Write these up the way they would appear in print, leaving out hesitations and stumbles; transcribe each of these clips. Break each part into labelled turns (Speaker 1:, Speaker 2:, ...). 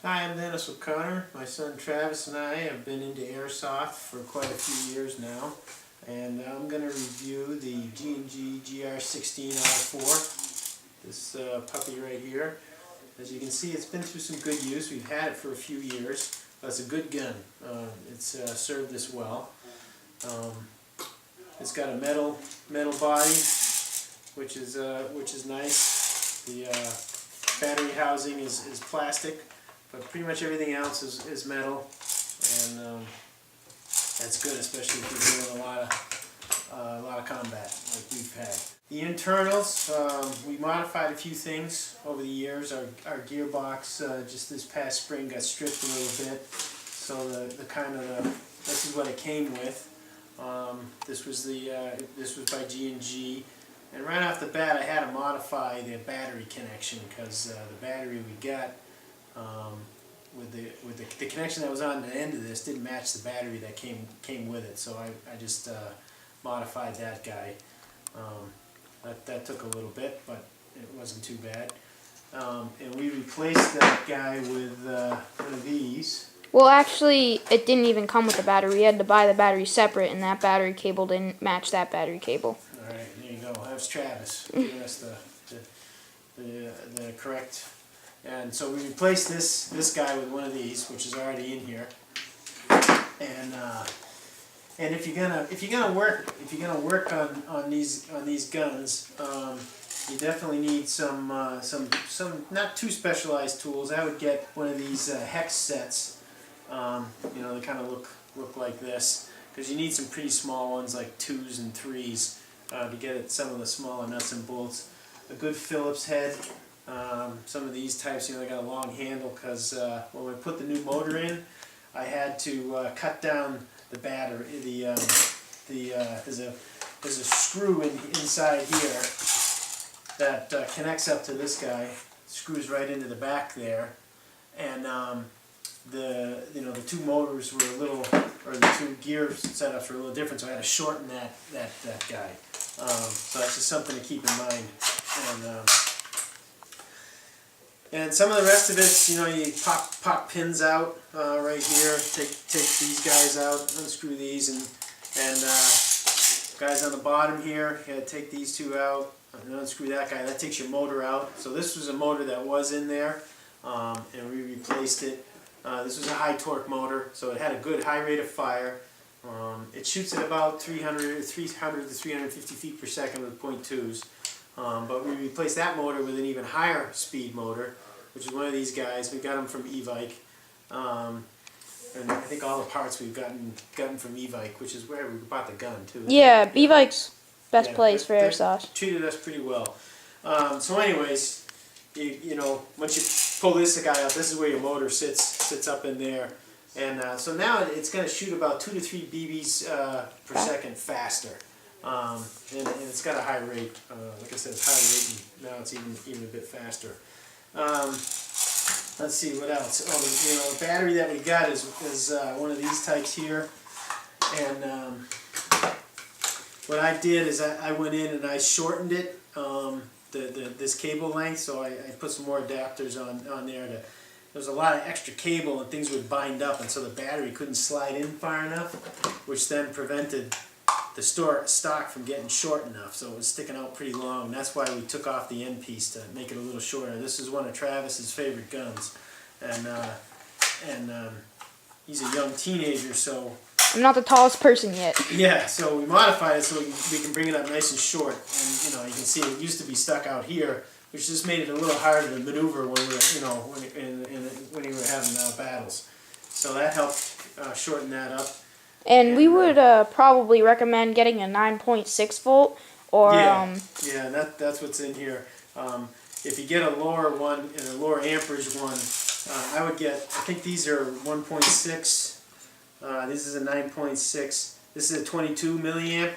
Speaker 1: Hi, I'm Dennis O'Connor. My son Travis and I have been into airsoft for quite a few years now, and I'm going to review the G&G GR16 R4, this puppy right here. As you can see, it's been through some good use. We've had it for a few years. It's a good gun. It's served us well. It's got a metal body, which is nice. The battery housing is plastic, but pretty much everything else is metal, and that's good, especially if you're doing a lot of combat like we've had. The internals, we modified a few things over the years. Our gearbox just this past spring got stripped a little bit, so this is what it came with. This was by G&G, and right off the bat I had to modify the battery connection because the battery we got with the connection that was on the end of this didn't match the battery that came with it. So I just modified that guy. That took a little bit, but it wasn't too bad. And we replaced that guy with one of these.
Speaker 2: Well, actually, it didn't even come with the battery. We had to buy the battery separate, and that battery cable didn't match that battery cable.
Speaker 1: All right, there you go. That's Travis giving us the correct. And so we replaced this guy with one of these, which is already in here. And if you're gonna work on these guns, you definitely need some not too specialized tools. I would get one of these hex sets. They kind of look like this, because you need some pretty small ones like 2s and 3s to get at some of the smaller nuts and bolts. A good Phillips head. Some of these types, they got a long handle, because when we put the new motor in, I had to cut down the battery. There's a screw inside here that connects up to this guy. Screws right into the back there, and the two motors were the two gear setups were a little different, so I had to shorten that guy. So that's just something to keep in mind. And some of the rest of it, you pop pins out right here. Take these guys out, unscrew these, and guys on the bottom here, you gotta take these two out and unscrew that guy. That takes your motor out. So this was a motor that was in there, and we replaced it. This was a high torque motor, so it had a good high rate of fire. It shoots at about 300 to 350 feet per second with .2s. But we replaced that motor with an even higher speed motor, which is one of these guys. We got them from Evike, and I think all the parts we've gotten from Evike, which is where we bought the gun too.
Speaker 2: Yeah, Evike's best place for airsoft.
Speaker 1: Treated us pretty well. So anyways, once you pull this guy out, this is where your motor sits up in there, and so now it's going to shoot about 2 to 3 BBs per second faster. And it's got a high rate. Like I said, it's high rate, and now it's even a bit faster. Let's see what else. Oh, the battery that we got is one of these types here. And what I did is I went in and I shortened it, this cable length. So I put some more adapters on there. There was a lot of extra cable, and things would bind up, and so the battery couldn't slide in far enough, which then prevented the stock from getting short enough, so it was sticking out pretty long. That's why we took off the end piece to make it a little shorter. This is one of Travis's favorite guns, and he's a young teenager, so
Speaker 2: I'm not the tallest person yet.
Speaker 1: Yeah, so we modified it so we can bring it up nice and short, and you can see it used to be stuck out here, which just made it a little harder to maneuver when we were when we were having battles. So that helped shorten that up.
Speaker 2: And we would probably recommend getting a 9.6 volt or
Speaker 1: that's what's in here. If you get a lower one and a lower amperage one, I would get. I think these are 1.6. This is a 9.6. This is a 22 milliamp,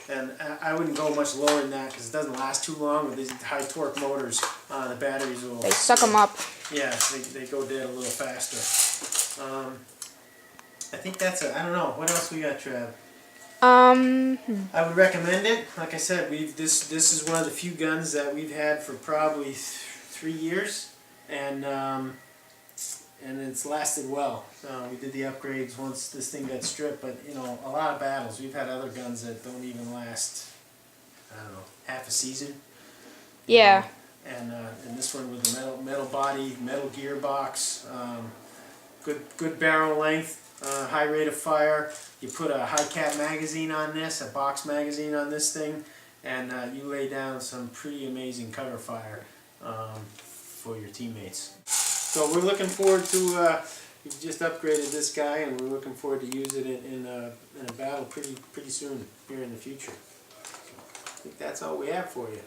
Speaker 1: and I wouldn't go much lower than that because it doesn't last too long with these high torque motors. The batteries will.
Speaker 2: They suck them up.
Speaker 1: Yeah, they go dead a little faster. I think that's it. I don't know. What else we got, Trav? I would recommend it. Like I said, this is one of the few guns that we've had for probably 3 years, and and it's lasted well. We did the upgrades once this thing got stripped, but you know, a lot of battles. We've had other guns that don't even last, I don't know, half a season.
Speaker 2: Yeah.
Speaker 1: And this one with the metal body, metal gearbox, good barrel length, high rate of fire. You put a high cap magazine on this, a box magazine on this thing, and you lay down some pretty amazing cover fire for your teammates. So we're looking forward to. We've just upgraded this guy, and we're looking forward to use it in a battle pretty soon here in the future. I think that's all we have for you.